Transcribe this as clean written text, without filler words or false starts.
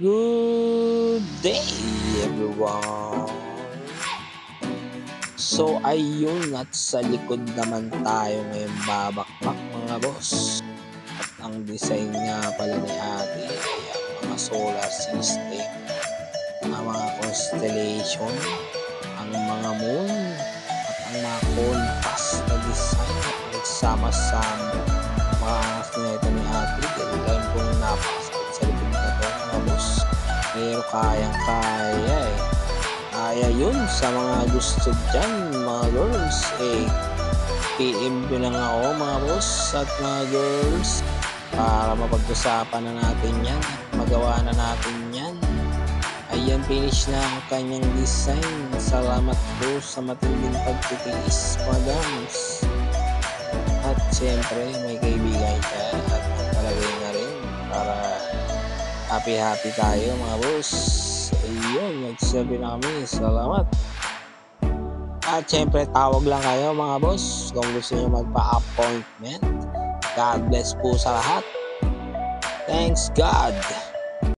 Good day everyone! So ayun, at sa likod naman tayo ngayong babakbak mga boss. At ang design nga pala ni ate ay ang mga solar system, ang mga constellation, ang mga moon, at ang mga compass na design na pinagsama-sama. Mga angas na ito ni ate, dahil kung napakasakit sa likod na ito mga boss. Pero kayang-kaya eh. Kaya yun sa mga gusto dyan mga girls PM ko lang ako mga boss at mga girls para mapag-usapan na natin yan at magawa na natin yan. Ayan, finish na ang kanyang design. Salamat po sa matinding pagtitiis madams. At siyempre may kaibigan ka at magpalagay na rin para happy tayo mga boss. Ayun, nagsabi na kami, salamat. At syempre tawag lang kayo mga boss kung gusto nyo magpa-appointment. God bless po sa lahat. Thanks God.